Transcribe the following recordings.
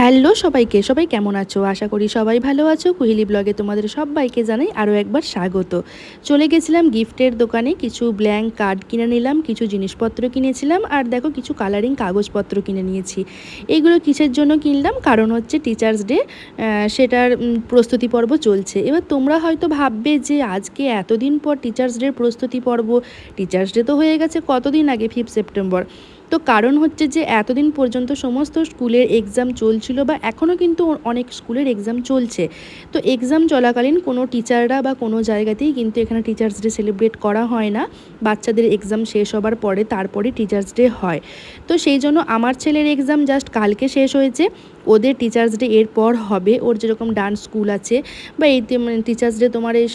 Hello সবাইকে, সবাই কেমন আছো? আশা করি সবাই ভালো আছো। কুহেলি ব্লগে তোমাদের সবাইকে জানাই আরও একবার স্বাগত। চলে গেছিলাম গিফটের দোকানে, কিছু ব্ল্যাঙ্ক কার্ড কিনে নিলাম, কিছু জিনিসপত্র কিনেছিলাম, আর দেখো কিছু কালারিং কাগজপত্র কিনে নিয়েছি। এইগুলো কিসের জন্য কিনলাম? কারণ হচ্ছে টিচার্স ডে, সেটার প্রস্তুতি পর্ব চলছে। এবার তোমরা হয়তো ভাববে যে আজকে এতদিন পর টিচার্স ডের প্রস্তুতি পর্ব, টিচার্স ডে তো হয়ে গেছে কতদিন আগে, 5 সেপ্টেম্বর। তো কারণ হচ্ছে যে এতদিন পর্যন্ত সমস্ত স্কুলের এক্সাম চলছিল, বা এখনও কিন্তু অনেক স্কুলের এক্সাম চলছে। তো এক্সাম চলাকালীন কোনো টিচাররা বা কোনো জায়গাতেই কিন্তু এখানে টিচার্স ডে সেলিব্রেট করা হয় না। বাচ্চাদের এক্সাম শেষ হবার পরে তারপরে টিচার্স ডে হয়। তো সেই জন্য আমার ছেলের এক্সাম জাস্ট কালকে শেষ হয়েছে, ওদের টিচার্স ডে এরপর হবে। ওর যেরকম ডান্স স্কুল আছে, বা এই টিচার্স ডে তোমার এই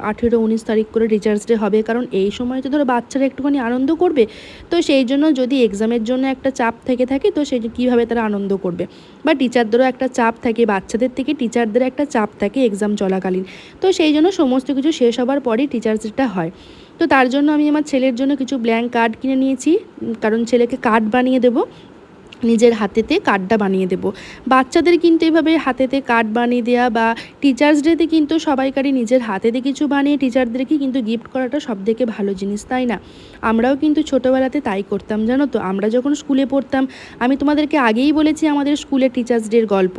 18-19 তারিখ করে টিচার্স ডে হবে, কারণ এই সময় তো ধরো বাচ্চারা একটুখানি আনন্দ করবে। তো সেই জন্য যদি এক্সামের জন্য একটা চাপ থেকে থাকে, তো সেই কীভাবে তারা আনন্দ করবে, বা টিচারদেরও একটা চাপ থাকে, বাচ্চাদের থেকে টিচারদের একটা চাপ থাকে এক্সাম চলাকালীন। তো সেই জন্য সমস্ত কিছু শেষ হবার পরেই টিচার্স ডেটা হয়। তো তার জন্য আমি আমার ছেলের জন্য কিছু ব্ল্যাঙ্ক কার্ড কিনে নিয়েছি, কারণ ছেলেকে কার্ড বানিয়ে দেবো, নিজের হাতেতে কার্ডটা বানিয়ে দেব। বাচ্চাদের কিন্তু এভাবে হাতেতে কার্ড বানিয়ে দেওয়া, বা টিচার্স ডেতে কিন্তু সবাইকারই নিজের হাতেতে কিছু বানিয়ে টিচারদেরকে কিন্তু গিফট করাটা সবথেকে ভালো জিনিস, তাই না? আমরাও কিন্তু ছোটোবেলাতে তাই করতাম, জানো তো। আমরা যখন স্কুলে পড়তাম, আমি তোমাদেরকে আগেই বলেছি আমাদের স্কুলে টিচার্স ডের গল্প।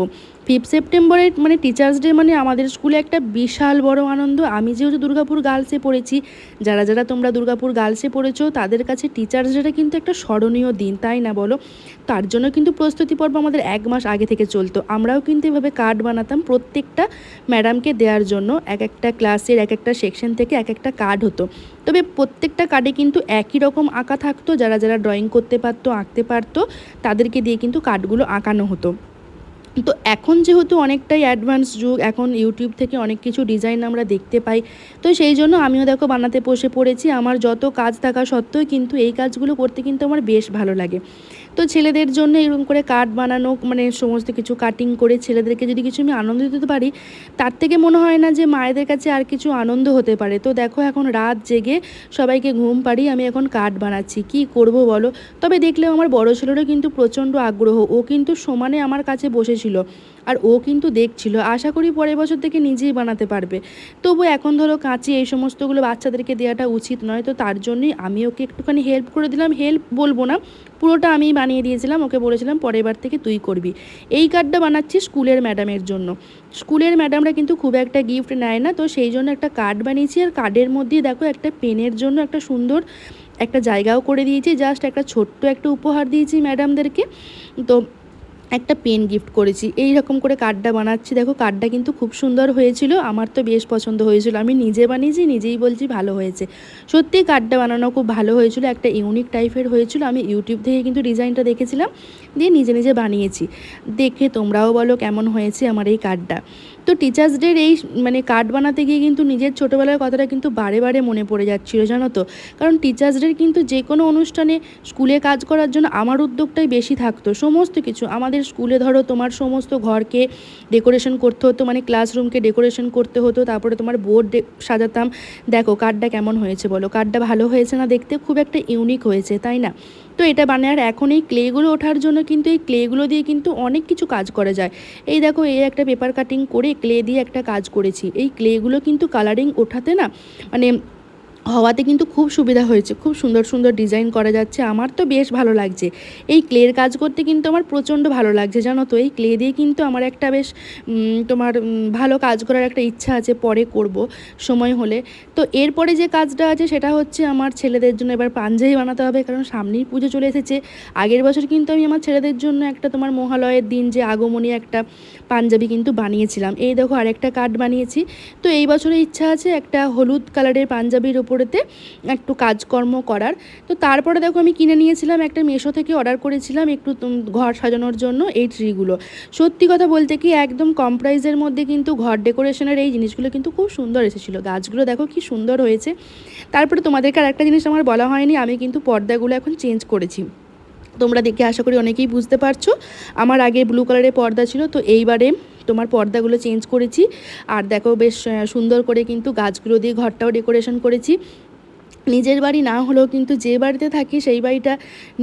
5 সেপ্টেম্বরের মানে টিচার্স ডে মানে আমাদের স্কুলে একটা বিশাল বড় আনন্দ। আমি যেহেতু দুর্গাপুর গার্লসে পড়েছি, যারা যারা তোমরা দুর্গাপুর গার্লসে পড়েছো তাদের কাছে টিচার্স ডেটা কিন্তু একটা স্মরণীয় দিন, তাই না বলো? তার জন্য কিন্তু প্রস্তুতি পর্ব আমাদের 1 মাস আগে থেকে চলতো। আমরাও কিন্তু এভাবে কার্ড বানাতাম প্রত্যেকটা ম্যাডামকে দেওয়ার জন্য। এক একটা ক্লাসের এক একটা সেকশন থেকে এক একটা কার্ড হতো। তবে প্রত্যেকটা কার্ডে কিন্তু একই রকম আঁকা থাকতো। যারা যারা ড্রয়িং করতে পারতো, আঁকতে পারতো, তাদেরকে দিয়ে কিন্তু কার্ডগুলো আঁকানো হতো। তো এখন যেহেতু অনেকটাই অ্যাডভান্স যুগ, এখন ইউটিউব থেকে অনেক কিছু ডিজাইন আমরা দেখতে পাই। তো সেই জন্য আমিও দেখো বানাতে বসে পড়েছি। আমার যত কাজ থাকা সত্ত্বেও কিন্তু এই কাজগুলো করতে কিন্তু আমার বেশ ভালো লাগে। তো ছেলেদের জন্য এরকম করে কার্ড বানানো, মানে সমস্ত কিছু কাটিং করে ছেলেদেরকে যদি কিছু আমি আনন্দ দিতে পারি, তার থেকে মনে হয় না যে মায়েদের কাছে আর কিছু আনন্দ হতে পারে। তো দেখো এখন রাত জেগে সবাইকে ঘুম পাড়িয়ে আমি এখন কার্ড বানাচ্ছি, কি করব বলো। তবে দেখলেও আমার বড় ছেলেরও কিন্তু প্রচণ্ড আগ্রহ, ও কিন্তু সমানে আমার কাছে বসেছিল, আর ও কিন্তু দেখছিল। আশা করি পরের বছর থেকে নিজেই বানাতে পারবে। তবু এখন ধরো কাঁচি এই সমস্তগুলো বাচ্চাদেরকে দেওয়াটা উচিত নয়, তো তার জন্যই আমি ওকে একটুখানি হেল্প করে দিলাম। হেল্প বলবো না, পুরোটা আমিই বানিয়ে দিয়েছিলাম। ওকে বলেছিলাম পরের বার থেকে তুই করবি। এই কার্ডটা বানাচ্ছি স্কুলের ম্যাডামের জন্য। স্কুলের ম্যাডামরা কিন্তু খুব একটা গিফট নেয় না, তো সেই জন্য একটা কার্ড বানিয়েছি। আর কার্ডের মধ্যেই দেখো একটা পেনের জন্য একটা সুন্দর একটা জায়গাও করে দিয়েছি, জাস্ট একটা ছোট্ট একটা উপহার দিয়েছি ম্যাডামদেরকে। তো একটা পেন গিফট করেছি। এই রকম করে কার্ডটা বানাচ্ছি। দেখো কার্ডটা কিন্তু খুব সুন্দর হয়েছিল, আমার তো বেশ পছন্দ হয়েছিল। আমি নিজে বানিয়েছি, নিজেই বলছি ভালো হয়েছে। সত্যিই কার্ডটা বানানো খুব ভালো হয়েছিল, একটা ইউনিক টাইপের হয়েছিল। আমি ইউটিউব থেকে কিন্তু ডিজাইনটা দেখেছিলাম, দিয়ে নিজে নিজে বানিয়েছি। দেখে তোমরাও বলো কেমন হয়েছে আমার এই কার্ডটা। তো টিচার্স ডের এই মানে কার্ড বানাতে গিয়ে কিন্তু নিজের ছোটোবেলার কথাটা কিন্তু বারে বারে মনে পড়ে যাচ্ছিলো, জানো তো। কারণ টিচার্স ডের কিন্তু যে কোনো অনুষ্ঠানে স্কুলে কাজ করার জন্য আমার উদ্যোগটাই বেশি থাকতো। সমস্ত কিছু আমাদের স্কুলে ধরো তোমার সমস্ত ঘরকে ডেকোরেশন করতে হতো, মানে ক্লাসরুমকে ডেকোরেশন করতে হতো, তারপরে তোমার বোর্ড সাজাতাম। দেখো কার্ডটা কেমন হয়েছে বলো, কার্ডটা ভালো হয়েছে না? দেখতে খুব একটা ইউনিক হয়েছে, তাই না? তো এটা বানার এখন এই ক্লেগুলো ওঠার জন্য কিন্তু এই ক্লেগুলো দিয়ে কিন্তু অনেক কিছু কাজ করা যায়। এই দেখো এই একটা পেপার কাটিং করে ক্লে দিয়ে একটা কাজ করেছি। এই ক্লেগুলো কিন্তু কালারিং ওঠাতে না, মানে হওয়াতে কিন্তু খুব সুবিধা হয়েছে, খুব সুন্দর সুন্দর ডিজাইন করা যাচ্ছে। আমার তো বেশ ভালো লাগছে এই ক্লের কাজ করতে, কিন্তু আমার প্রচণ্ড ভালো লাগছে, জানো তো। এই ক্লে দিয়ে কিন্তু আমার একটা বেশ তোমার ভালো কাজ করার একটা ইচ্ছা আছে, পরে করব সময় হলে। তো এরপরে যে কাজটা আছে সেটা হচ্ছে আমার ছেলেদের জন্য এবার পাঞ্জাবি বানাতে হবে, কারণ সামনেই পুজো চলে এসেছে। আগের বছর কিন্তু আমি আমার ছেলেদের জন্য একটা তোমার মহালয়ের দিন যে আগমনী একটা পাঞ্জাবি কিন্তু বানিয়েছিলাম। এই দেখো আরেকটা কার্ড বানিয়েছি। তো এই বছরের ইচ্ছা আছে একটা হলুদ কালারের পাঞ্জাবির ওপরেতে একটু কাজকর্ম করার। তো তারপরে দেখো আমি কিনে নিয়েছিলাম একটা মিশো থেকে, অর্ডার করেছিলাম একটু ঘর সাজানোর জন্য এই ট্রিগুলো। সত্যি কথা বলতে কি একদম কম প্রাইসের মধ্যে কিন্তু ঘর ডেকোরেশনের এই জিনিসগুলো কিন্তু খুব সুন্দর এসেছিলো। গাছগুলো দেখো কি সুন্দর হয়েছে। তারপরে তোমাদেরকে আর একটা জিনিস আমার বলা হয়নি, আমি কিন্তু পর্দাগুলো এখন চেঞ্জ করেছি। তোমরা দেখে আশা করি অনেকেই বুঝতে পারছো। আমার আগে ব্লু কালারের পর্দা ছিল, তো এইবারে তোমার পর্দাগুলো চেঞ্জ করেছি। আর দেখো বেশ সুন্দর করে কিন্তু গাছগুলো দিয়ে ঘরটাও ডেকোরেশন করেছি। নিজের বাড়ি না হলেও কিন্তু যে বাড়িতে থাকি সেই বাড়িটা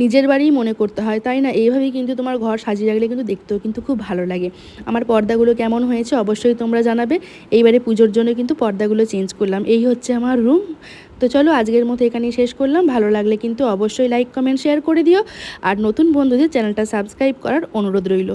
নিজের বাড়িই মনে করতে হয়, তাই না? এইভাবেই কিন্তু তোমার ঘর সাজিয়ে রাখলে কিন্তু দেখতেও কিন্তু খুব ভালো লাগে। আমার পর্দাগুলো কেমন হয়েছে অবশ্যই তোমরা জানাবে। এইবারে পুজোর জন্য কিন্তু পর্দাগুলো চেঞ্জ করলাম। এই হচ্ছে আমার রুম। তো চলো আজকের মতো এখানেই শেষ করলাম। ভালো লাগলে কিন্তু অবশ্যই লাইক কমেন্ট শেয়ার করে দিও, আর নতুন বন্ধুদের চ্যানেলটা সাবস্ক্রাইব করার অনুরোধ রইল।